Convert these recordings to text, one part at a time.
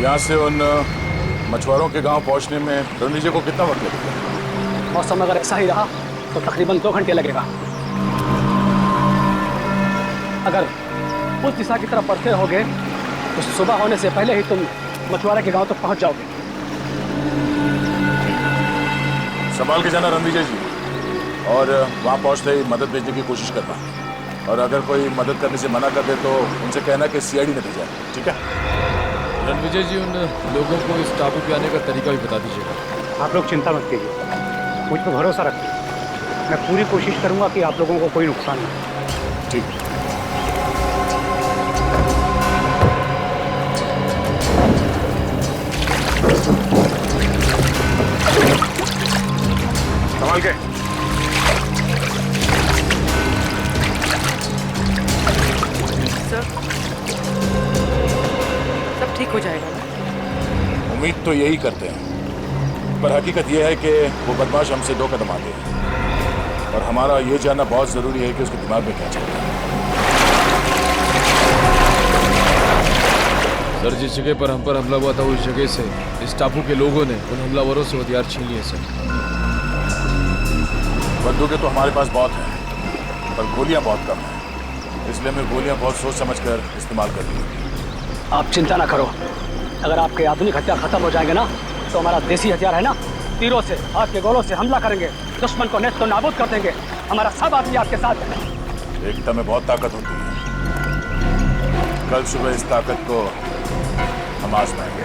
यहाँ से उन मछुआरों के गांव पहुंचने में रणधीर जी को कितना वक्त लगेगा? मौसम अगर ऐसा ही रहा तो तकरीबन 2 घंटे लगेगा। अगर उस दिशा की तरफ बढ़ते होगे तो सुबह होने से पहले ही तुम मछुआरे के गांव तक पहुंच जाओगे। संभाल के जाना रणधीर जी, और वहां पहुंचते ही मदद भेजने की कोशिश करना, और अगर कोई मदद करने से मना कर दे तो उनसे कहना कि सीआईडी ने भेजा है, ठीक है? रणविजय जी, उन लोगों को इस टापू पे आने का तरीका भी बता दीजिएगा। आप लोग चिंता मत कीजिए, मुझ पर भरोसा रखिए। मैं पूरी कोशिश करूंगा कि आप लोगों को कोई नुकसान न हो। ठीक। संभाल के। सर, सब ठीक हो जाएगा ना? उम्मीद तो यही करते हैं, पर हकीकत यह है कि वो बदमाश हमसे 2 कदम आगे है, और हमारा ये जानना बहुत जरूरी है कि उसके दिमाग में क्या चल रहा है। सर, जिस जगह पर हम पर हमला हुआ था उस जगह से इस टापू के लोगों ने उन हमलावरों से हथियार छीन लिए। सर, बंदूकें तो हमारे पास बहुत हैं, पर गोलियां बहुत कम हैं, इसलिए हमें गोलियां बहुत सोच समझकर इस्तेमाल करनी होगी। आप चिंता ना करो, अगर आपके आधुनिक हथियार खत्म हो जाएंगे ना तो हमारा देसी हथियार है ना, तीरों से, हाथ के गोलों से हमला करेंगे, दुश्मन को नेस्त नाबूद कर देंगे। हमारा सब आदमी आपके साथ है। एकता में बहुत ताकत होती है। कल सुबह इस ताकत को हम आजमाएंगे।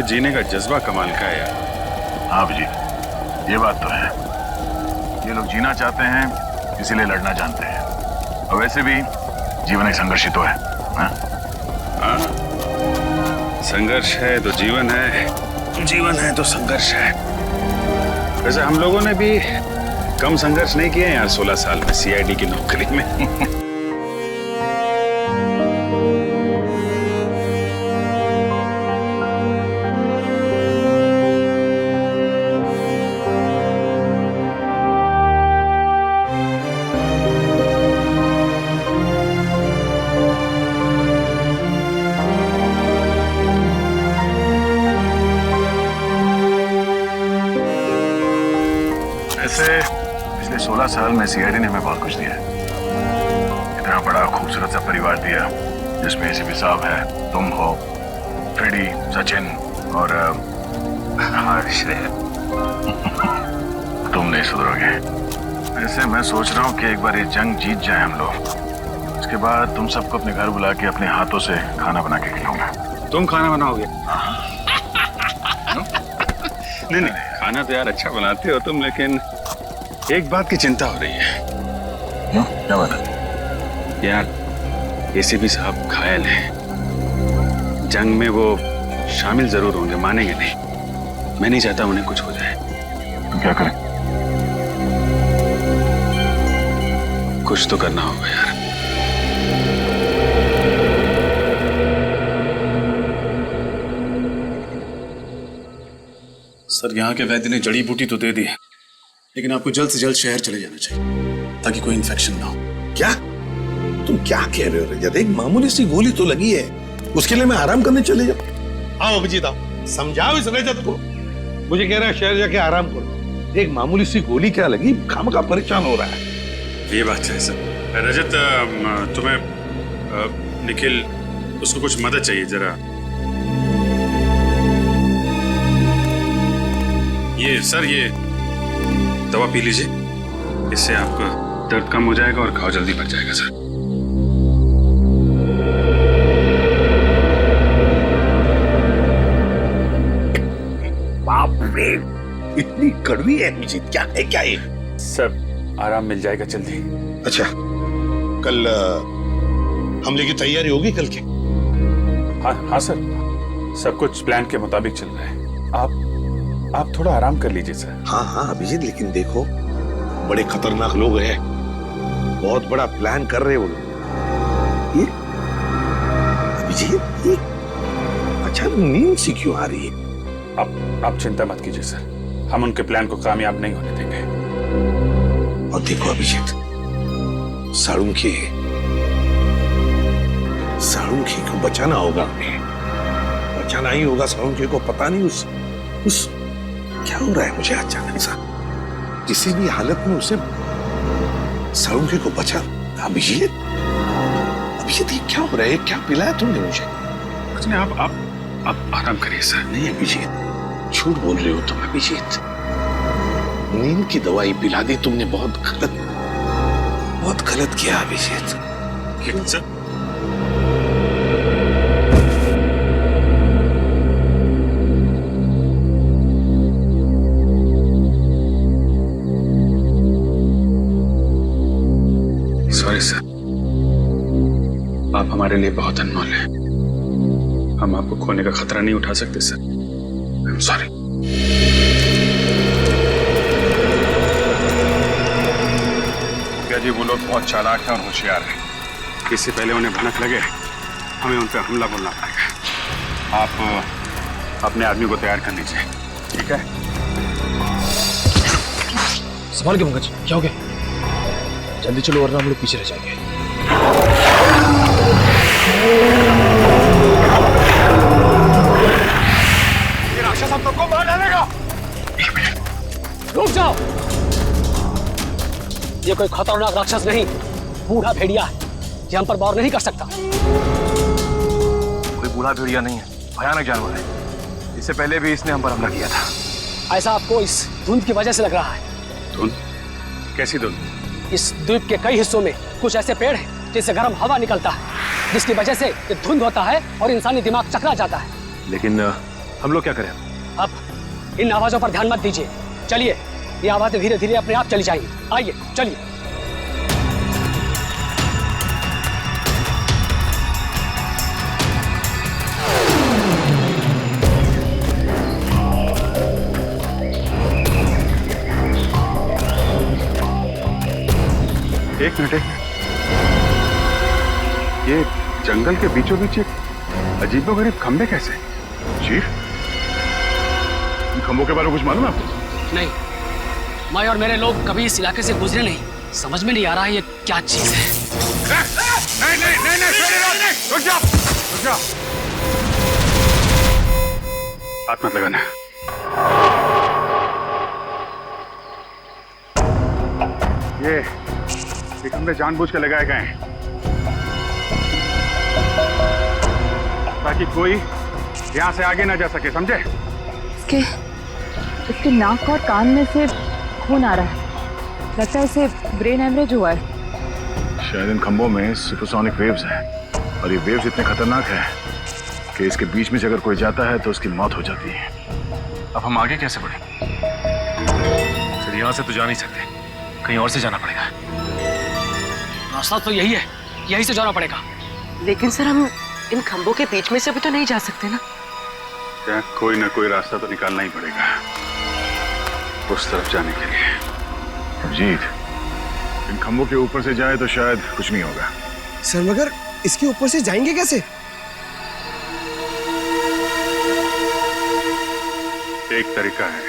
जीने का जज्बा कमाल का है यार। हाँ जी, ये बात तो है। ये लोग जीना चाहते हैं, इसीलिए लड़ना जानते हैं। और वैसे भी जीवन एक संघर्ष ही तो है। हाँ? संघर्ष है तो जीवन है, जीवन है तो संघर्ष है। वैसे हम लोगों ने भी कम संघर्ष नहीं किए यार 16 साल में सीआईडी की नौकरी में। पिछले 16 साल में सीआईडी ने हमें बहुत कुछ दिया है। इतना बड़ा खूबसूरत सा परिवार दिया जिसमें एसीपी साहब है, तुम हो, फ्रेडी, सचिन और हर्ष है। तुम नहीं सुधरोगे। ऐसे मैं सोच रहा हूँ कि एक बार ये जंग जीत जाए हम लोग, उसके बाद तुम सबको अपने घर बुला के अपने हाथों से खाना बना के खिलाऊंगा। तुम खाना बनाओगे? नहीं नहीं, खाना तो यार अच्छा बनाते हो तुम, लेकिन एक बात की चिंता हो रही है। क्या बात है? यार एसीपी साहब घायल हैं, जंग में वो शामिल जरूर होंगे, मानेंगे नहीं। मैं नहीं चाहता उन्हें कुछ हो जाए। तो क्या करें? कुछ तो करना होगा यार। सर यहाँ के वैद्य ने जड़ी बूटी तो दे दी है, लेकिन आपको जल्द से जल्द शहर चले जाना चाहिए ताकि कोई इन्फेक्शन ना हो। क्या तुम क्या कह रहे हो रजत? एक मामूली सी गोली तो लगी है, उसके लिए मैं आराम करने चले जाऊं? आओ अभिजीत आओ, समझाओ इस रजत को। मुझे कह रहा है शहर जाके आराम करो। एक मामूली सी गोली क्या लगी, खामखा परेशान हो रहा है। ये बात है सर। रजत तुम्हें निखिल उसको कुछ मदद चाहिए जरा। ये सर ये दवा पी लीजिए, इससे आपका दर्द कम हो जाएगा और घाव जल्दी भर जाएगा सर। बाप रे, इतनी कड़वी है अभिजीत, क्या है क्या ये? सर आराम मिल जाएगा जल्दी। अच्छा, कल हमले की तैयारी होगी कल की? हाँ सर, सब कुछ प्लान के मुताबिक चल रहा है। आप थोड़ा आराम कर लीजिए सर। हाँ अभिजीत, लेकिन देखो बड़े खतरनाक लोग हैं, बहुत बड़ा प्लान कर रहे हैं वो लोग। ये अभिजीत, ये अचानक नींद सी क्यों आ रही है? आप चिंता मत कीजिए सर, हम उनके प्लान को कामयाब नहीं होने देंगे। और देखो अभिजीत, साळुंखे को बचाना होगा हमें, बचाना ही होगा साळुंखे को। पता नहीं उस क्या हो रहा है मुझे अचानक सा, किसी भी हालत में उसे साळुंखे को बचा। अभिजीत ये क्या हो रहा है? क्या पिलाया तुमने मुझे? कुछ नहीं, आप आराम करिए सर। नहीं अभिजीत, झूठ बोल रहे हो तुम अभिजीत। नींद की दवाई पिला दी तुमने, बहुत गलत किया अभिजीत। लेकिन सर सॉरी सर, आप हमारे लिए बहुत अनमोल हैं। हम आपको खोने का खतरा नहीं उठा सकते सर। I am sorry. जी वो लोग बहुत चालाक हैं और होशियार हैं। इससे पहले उन्हें भनक लगे, हमें उन पर हमला बोलना पड़ेगा। आप अपने आदमी को तैयार कर लीजिए, ठीक है? संभाल के पंकज, क्या हो गया? जल्दी चलो वरना हम लोग पीछे रह जाएंगे। ये राक्षस हम सबको मार डालेगा। रुक जाओ, ये कोई खतरनाक राक्षस नहीं, बूढ़ा भेड़िया है। ये हम पर वार नहीं कर सकता। कोई बूढ़ा भेड़िया नहीं है, भयानक जानवर है। इससे पहले भी इसने हम पर हमला किया था। ऐसा आपको इस धुंध की वजह से लग रहा है। धुंध? कैसी धुंध? इस द्वीप के कई हिस्सों में कुछ ऐसे पेड़ हैं जिससे गर्म हवा निकलता है, जिसकी वजह से ये धुंध होता है और इंसानी दिमाग चकरा जाता है। लेकिन हम लोग क्या करें? अब इन आवाजों पर ध्यान मत दीजिए, चलिए, ये आवाजें धीरे धीरे अपने आप चली जाएंगी। आइए चलिए। एक मिनट, ये जंगल के बीचों बीच एक अजीबोगरीब खंबे कैसे? चीफ, इन खंबों के बारे में कुछ मालूम है आपको? नहीं, मैं और मेरे लोग कभी इस इलाके से गुजरे नहीं, समझ में नहीं आ रहा है ये क्या चीज है। नहीं, रुक जाओ। हाथ मत लगाना। ये खंबे जानबूझ के लगाए गए हैं ताकि कोई यहाँ से आगे ना जा सके, समझे? इसके नाक और कान में से खून आ रहा है, लगता है इसे ब्रेन हेमरेज हुआ है। शायद इन खंभों में सुपरसोनिक वेव्स हैं और ये वेव्स इतने खतरनाक हैं कि इसके बीच में से अगर कोई जाता है तो उसकी मौत हो जाती है। अब हम आगे कैसे बढ़ें? सर यहाँ से तो जा नहीं सकते, कहीं और से जाना पड़ेगा। रास्ता तो यही है, यहीं से जाना पड़ेगा। लेकिन सर हम इन खंभों के बीच में से भी तो नहीं जा सकते ना? क्या कोई ना कोई रास्ता तो निकालना ही पड़ेगा उस तरफ जाने के लिए। अभिजीत, इन खंभों के ऊपर से जाए तो शायद कुछ नहीं होगा। सर मगर इसके ऊपर से जाएंगे कैसे? एक तरीका है,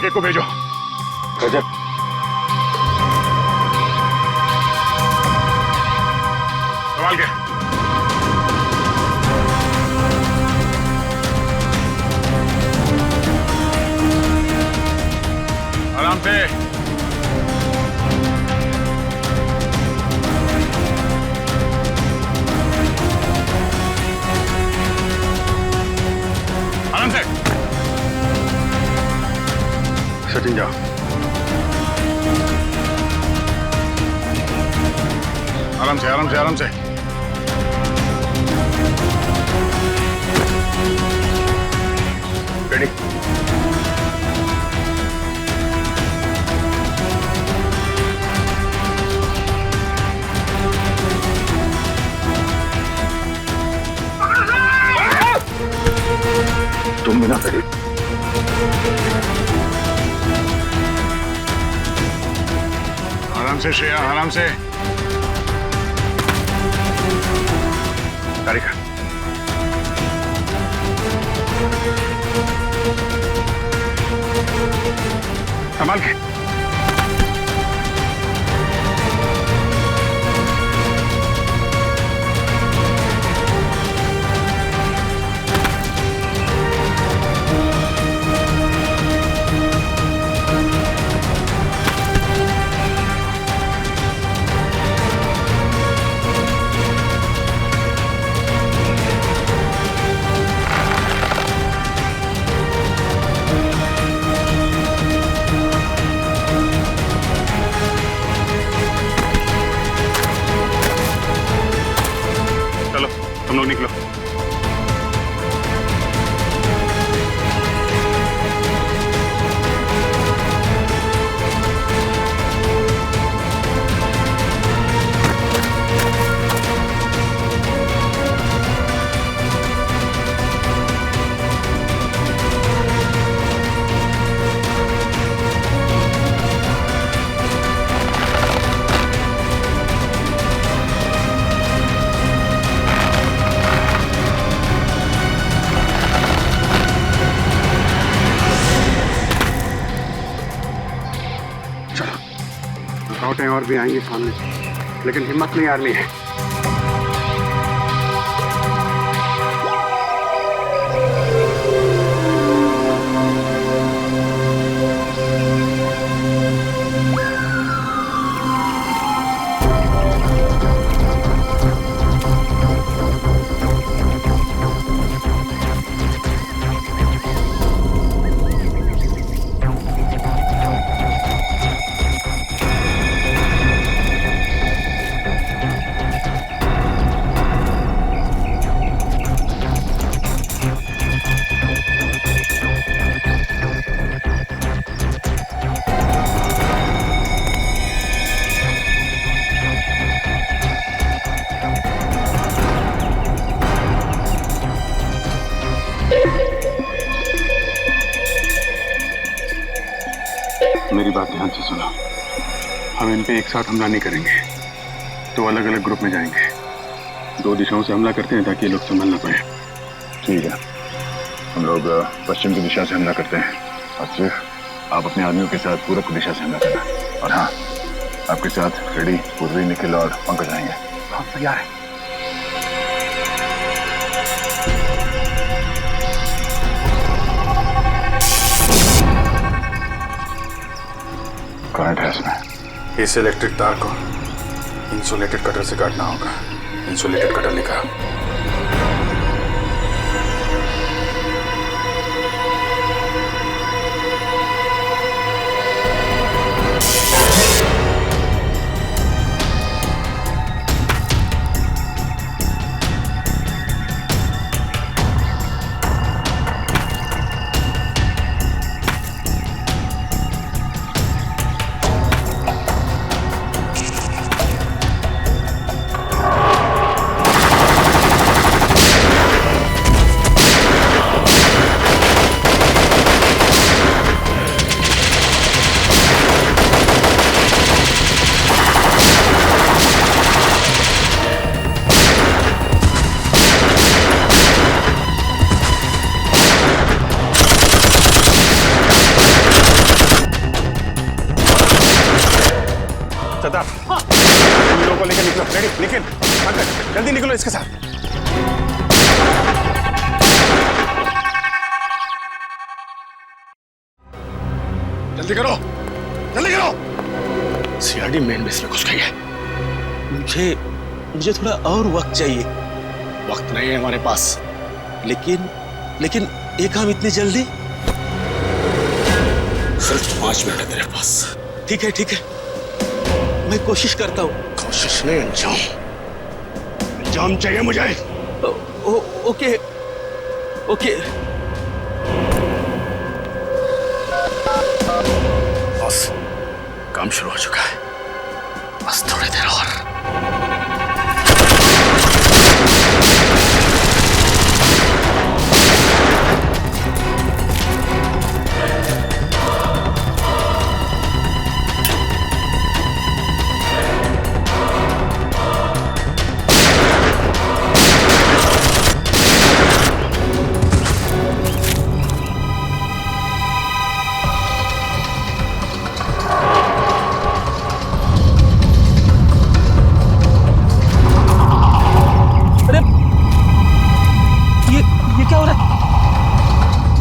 एक को भेजो। रजत, संभाल के। आराम से। आराम से। सचिन जाओ। आराम से, आराम से, आराम से। रेडी। तुम बिना रेडी। आराम से श्रेया, आराम से। गाड़ी का संभाल के। तुम लोग निकलो। रुकावटें और भी आएंगी सामने, लेकिन हिम्मत नहीं हारनी है। मेरी बात ध्यान से सुनो। हम इन पे एक साथ हमला नहीं करेंगे, तो अलग अलग ग्रुप में जाएंगे। 2 दिशाओं से हमला करते हैं ताकि ये लोग संभल ना पाए। ठीक है, हम लोग पश्चिम की दिशा से हमला करते हैं और सिर्फ आप अपने आदमियों के साथ पूरब की दिशा से हमला करना। और हाँ, आपके साथ रेडी, पूर्वी, निखिल और पंकज आएंगे। हम तैयार हैं। करंट है इसमें। इस इलेक्ट्रिक तार को इंसुलेटेड कटर से काटना होगा। इंसुलेटेड कटर लिखा। प्रताप, इन लोगों को लेकर निकलो। रेडी, निखिल, पंकज, जल्दी निकलो इसके साथ। जल्दी करो, जल्दी करो। सीआरडी मेन बेस में घुस गई है। मुझे थोड़ा और वक्त चाहिए। वक्त नहीं है हमारे पास, लेकिन ये काम इतनी जल्दी? सिर्फ 5 मिनट है तेरे पास। ठीक है, मैं कोशिश करता हूँ। कोशिश नहीं, अंजाम चाहिए मुझे। ओके। बस काम शुरू हो चुका है, बस थोड़ी देर और।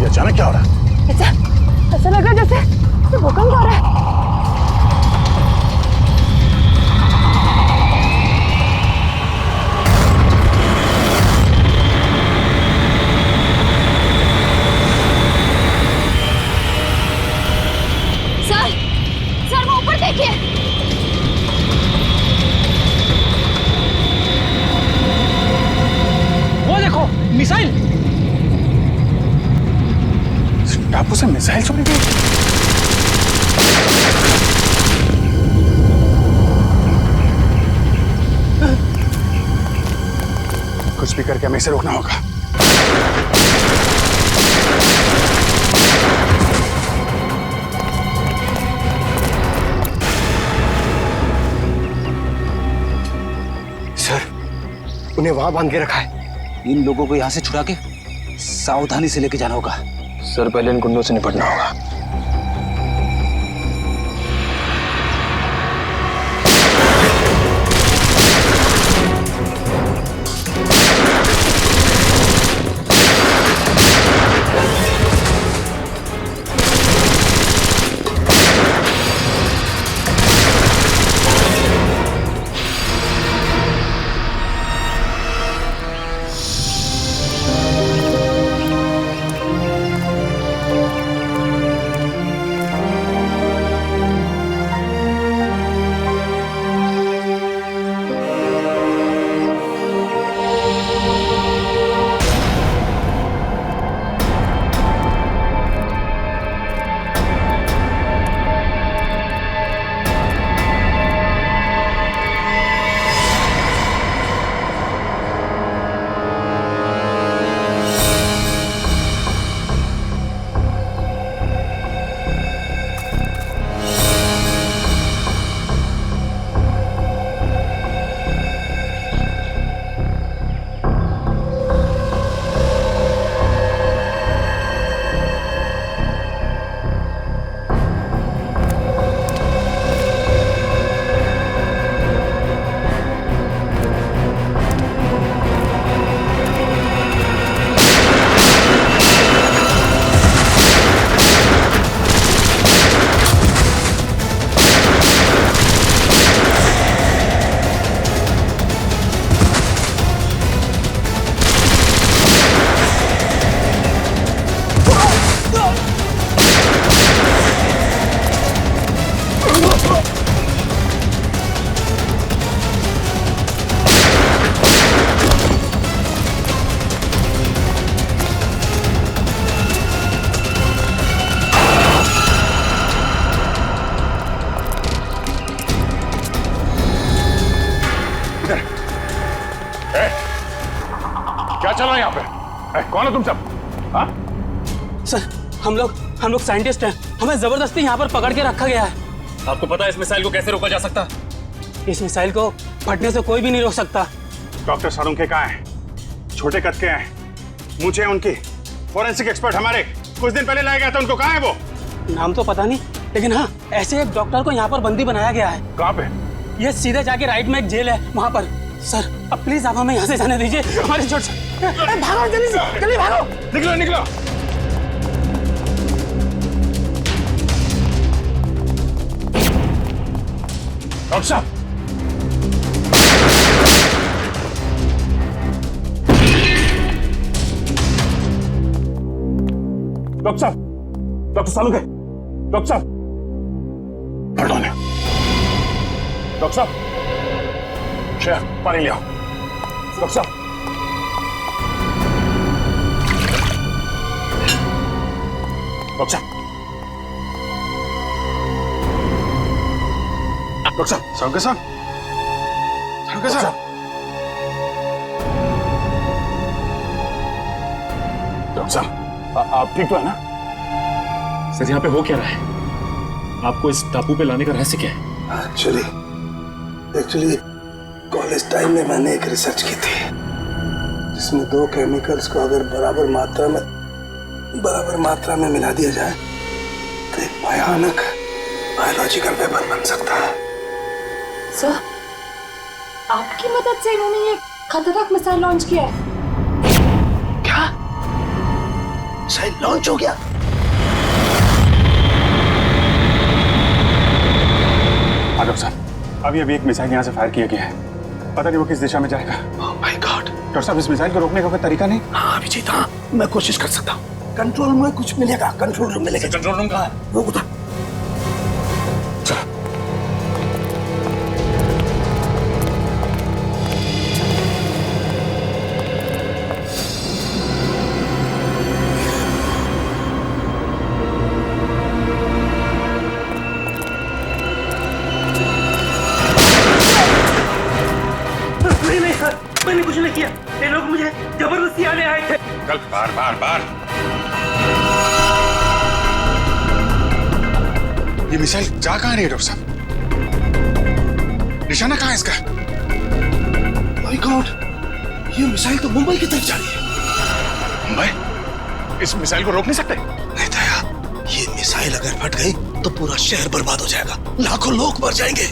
अचानक क्या हो रहा है? ऐसा लग रहा है जैसे भूकंप हो रहा है। सर वो ऊपर देखिए। वो देखो, मिसाइल। टापू से मिसाइल छोड़ी गई। कुछ भी करके हमें इसे रोकना होगा। सर, उन्हें वहां बांध के रखा है। इन लोगों को यहाँ से छुड़ा के सावधानी से लेके जाना होगा। सर पहले इन गुंडों से निपटना होगा। क्या चल रहा है यहाँ पे? कौन हो तुम सब? हाँ? सर हम लोग साइंटिस्ट हैं। हमें जबरदस्ती यहाँ पर पकड़ के रखा गया है। आपको पता है इस मिसाइल को कैसे रोका जा सकता? इस मिसाइल को फटने से कोई भी नहीं रोक सकता। डॉक्टर सारुंखे कहाँ हैं? छोटे कद के हैं, मूंछें उनकी। फोरेंसिक एक्सपर्ट हमारे कुछ दिन पहले लाया गया था, उनको कहाँ है वो? नाम तो पता नहीं, लेकिन हाँ ऐसे एक डॉक्टर को यहाँ पर बंदी बनाया गया है। कहाँ पे? ये सीधे जाके राइट में एक जेल है, वहां पर। सर अब प्लीज आप हमें यहाँ से जाने दीजिए, हमारी चोट से। भागो जल्दी से, जल्दी भागो। निकलो निकलो। डॉक्टर साहब, डॉक्टर साहब, डॉक्टर सालुके, डॉक्टर साहब, पढ़ो ने। डॉक्टर साहब, श्रेया पानी ले आओ। डॉक्टर साहब, डॉक्टर साहब, डॉक्टर साहब, सालुके साहब, सालुके साहब, डॉक्टर साहब, आप ठीक तो है ना? सर यहाँ पे हो क्या रहा है? आपको इस टापू पे लाने का रहस्य क्या है? एक्चुअली कॉलेज टाइम में मैंने एक रिसर्च की थी जिसमें दो केमिकल्स को अगर बराबर मात्रा में मिला दिया जाए तो एक भयानक बायोलॉजिकल वेपन बन सकता है। सर, आपकी मदद से इन्होंने ये खतरनाक मिसाइल लॉन्च किया है। क्या मिसाइल लॉन्च हो गया? डॉक्टर साहब, अभी एक मिसाइल यहाँ से फायर किया गया है, पता नहीं वो किस दिशा में जाएगा। Oh my God. डॉक्टर साहब, इस मिसाइल को रोकने का कोई तरीका नहीं? हाँ अभिजीत, हाँ मैं कोशिश कर सकता हूँ। कंट्रोल में कुछ मिलेगा, कंट्रोल रूम मिलेगा। कंट्रोल रूम कहाँ है? वो उधर। नहीं सर, मैंने कुछ नहीं किया, ये लोग मुझे जबरदस्ती आने आए थे। कल बार ये मिसाइल जा कहाँ रही है डॉक्टर साहब? निशाना कहाँ है इसका? माय गॉड, ये मिसाइल तो मुंबई की तरफ जा रही है। मुंबई? इस मिसाइल को रोक नहीं सकते? नहीं दया, ये मिसाइल अगर फट गई तो पूरा शहर बर्बाद हो जाएगा, लाखों लोग मर जाएंगे।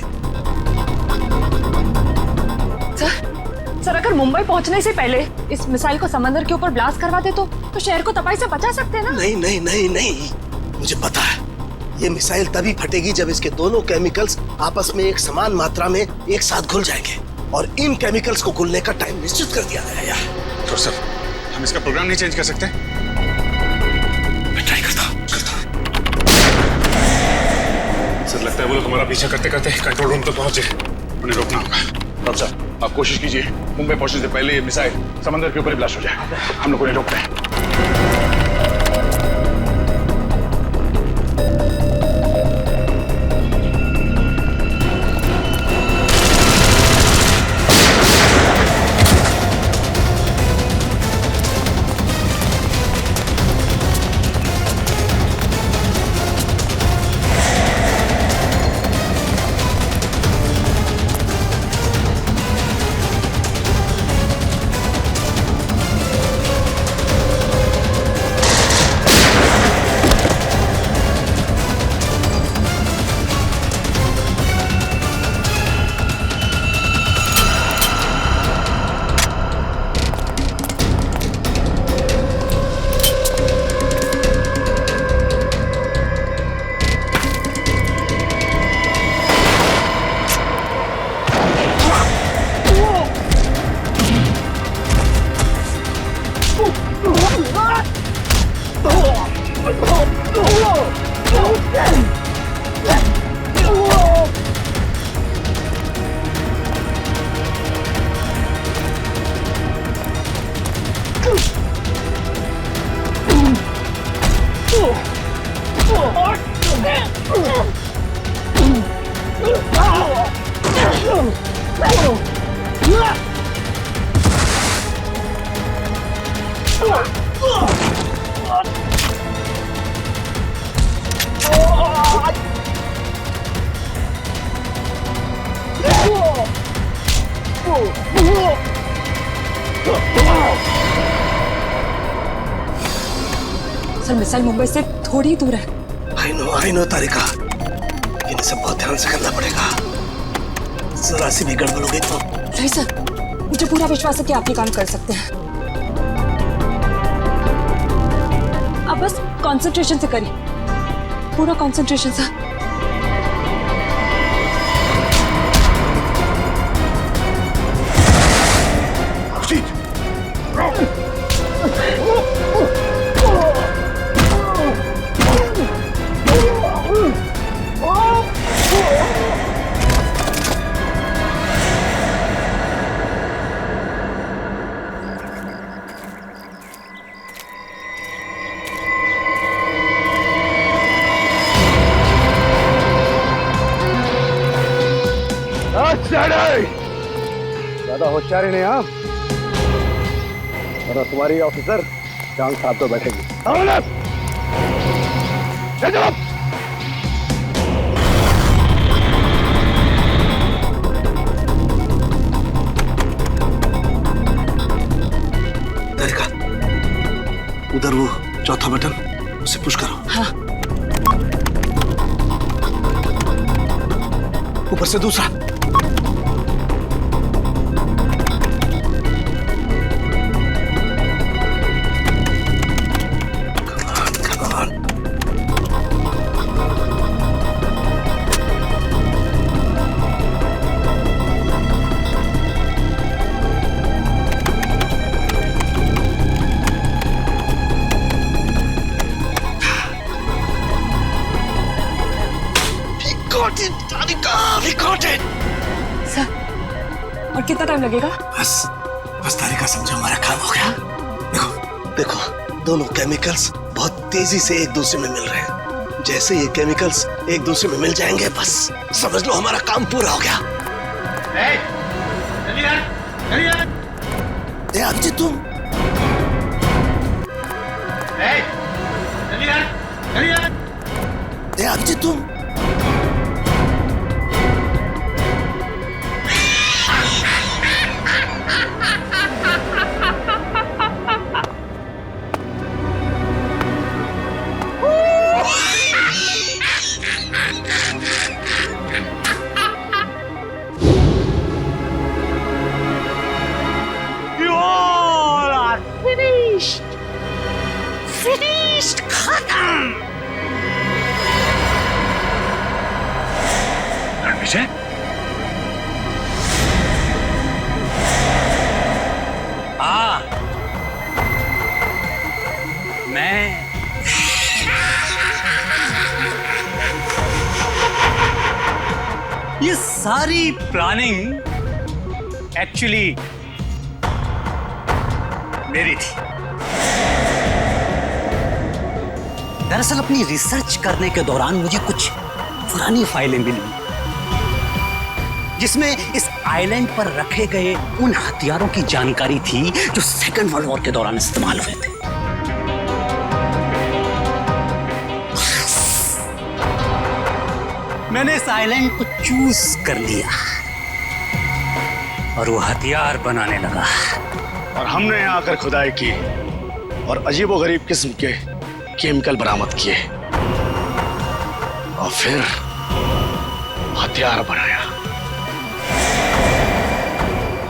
सर अगर मुंबई पहुंचने से पहले इस मिसाइल को समंदर के ऊपर ब्लास्ट करवा दे तो शहर को तबाही से बचा सकते हैं ना? नहीं नहीं नहीं नहीं, मुझे पता है ये मिसाइल तभी फटेगी जब इसके दोनों केमिकल्स आपस में एक समान मात्रा में एक साथ घुल जाएंगे, और इन केमिकल्स को घुलने का टाइम निश्चित कर दिया गया है। डॉक्टर साहब, हम इसका प्रोग्राम नहीं चेंज कर सकते? मैं ट्राई करता हूँ। सर लगता है वो लोग हमारा पीछा करते करते कंट्रोल रूम तक पहुंचे, उन्हें रोकना होगा। डॉक्टर साहब, आप कोशिश कीजिए मुंबई पहुंचने से पहले ये मिसाइल समंदर के ऊपर ही ब्लास्ट हो जाए। हम लोग उन्हें रोकते हैं। सर मिसाइल मुंबई से थोड़ी दूर है। आई नो तारिका, लेकिन इसे बहुत ध्यान से करना पड़ेगा। जरा सी भी गड़बड़ हो गई तो। नहीं सर, मुझे पूरा विश्वास है कि आप ये काम कर सकते हैं। आप बस कंसंट्रेशन से करिए, पूरा कंसंट्रेशन से। ज्यादा होशियारी नहीं आप, और तुम्हारी ऑफिसर जान साहब तो बैठेगी। दरिका, उधर वो चौथा बटन, उसे पुश करो। हाँ। ऊपर से दूसरा। सर, और कितना टाइम लगेगा? बस तारिका, समझो हमारा काम हो गया। देखो, दोनों केमिकल्स बहुत तेजी से एक दूसरे में मिल रहे हैं। जैसे ये केमिकल्स एक दूसरे में मिल जाएंगे, बस समझ लो हमारा काम पूरा हो गया। अभिजीत, तुम अभिजीत, तुम फिनिश्ड, खत्म। रणविजय, हाँ, मैं ये सारी प्लानिंग एक्चुअली मेरी थी। दरअसल अपनी रिसर्च करने के दौरान मुझे कुछ पुरानी फाइलें मिली, जिसमें इस आइलैंड पर रखे गए उन हथियारों की जानकारी थी जो सेकेंड वर्ल्ड वॉर के दौरान इस्तेमाल हुए थे। मैंने इस आइलैंड को चूज कर लिया और वो हथियार बनाने लगा। और हमने यहाँ आकर खुदाई की और अजीबोगरीब किस्म के केमिकल बरामद किए और फिर हथियार बनाया।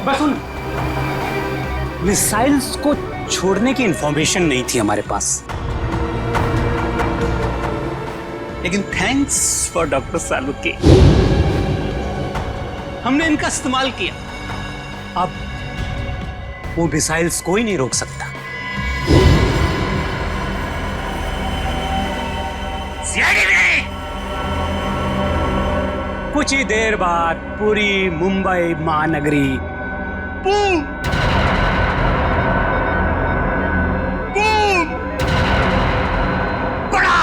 बस उन मिसाइल्स को छोड़ने की इंफॉर्मेशन नहीं थी हमारे पास, लेकिन थैंक्स फॉर डॉक्टर सालुके, हमने इनका इस्तेमाल किया। अब वो मिसाइल्स कोई नहीं रोक सकता। कुछ ही देर बाद पूरी मुंबई महानगरी बूम बूम बड़ा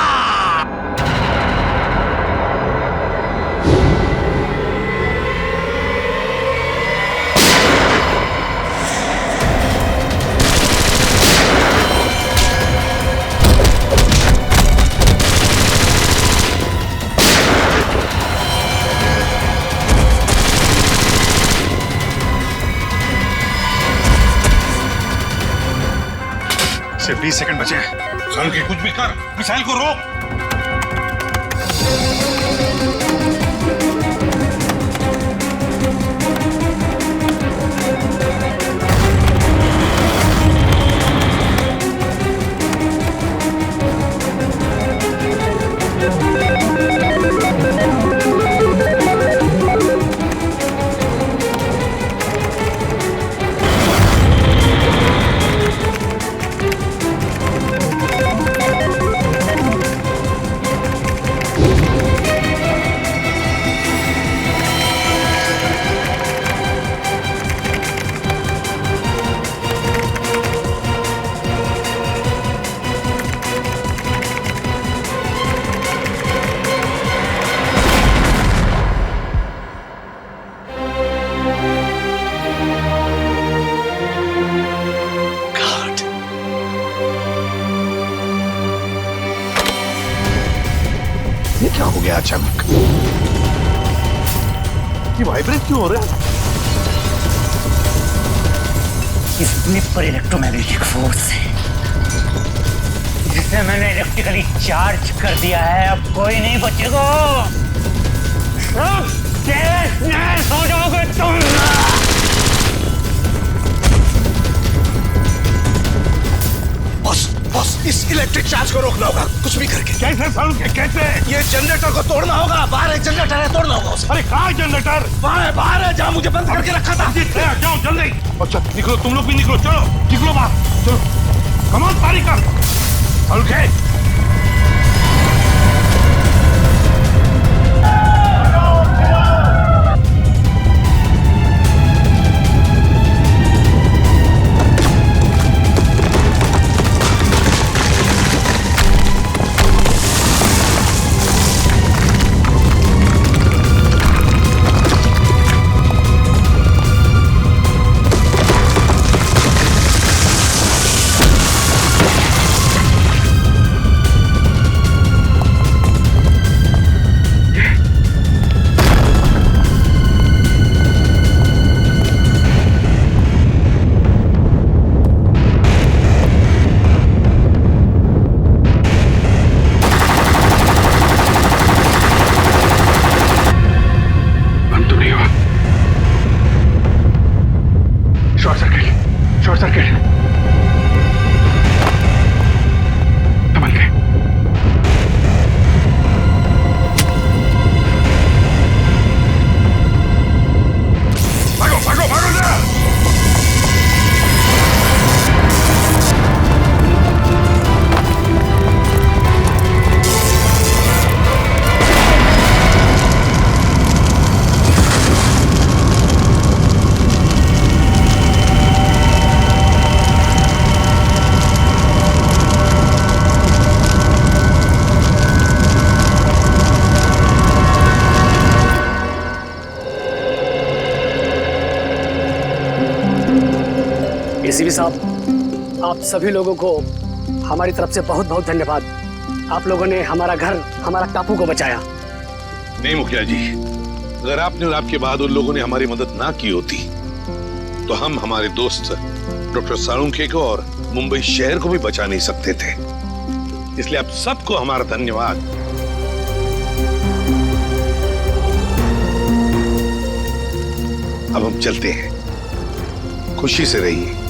सिर्फ 20 सेकंड बचे हैं। सालुके, कुछ भी कर, मिसाइल को रोक। गया अचानक? ये वाइब्रेट क्यों हो रहा है? इसमें पर इलेक्ट्रोमैग्नेटिक फोर्स है जिसे मैंने इलेक्ट्रिकली चार्ज कर दिया है। अब कोई नहीं बचेगा। सब तहस-नहस हो जाओगे तुम। बॉस, इस इलेक्ट्रिक चार्ज को रोकना होगा कुछ भी करके। कैसे साउंड के कैसे? ये जनरेटर को तोड़ना होगा। बाहर एक जनरेटर है, तोड़ना होगा उसे। अरे कहाँ है जनरेटर? वहाँ है, बाहर है, जहाँ मुझे बंद करके रखा था। जाओ जल्दी। अच्छा निकलो, तुम लोग भी निकलो। चलो निकलो बाहर, चलो कमाल तारीका साउंड के। एसीपी साहब, आप सभी लोगों को हमारी तरफ से बहुत बहुत धन्यवाद। आप लोगों ने हमारा घर, हमारा टापू को बचाया। नहीं मुखिया जी, अगर आपने और आपके बहादुर लोगों ने हमारी मदद ना की होती तो हम हमारे दोस्त डॉक्टर साळुंखे को और मुंबई शहर को भी बचा नहीं सकते थे। इसलिए आप सबको हमारा धन्यवाद। अब हम चलते हैं। खुशी से रहिए।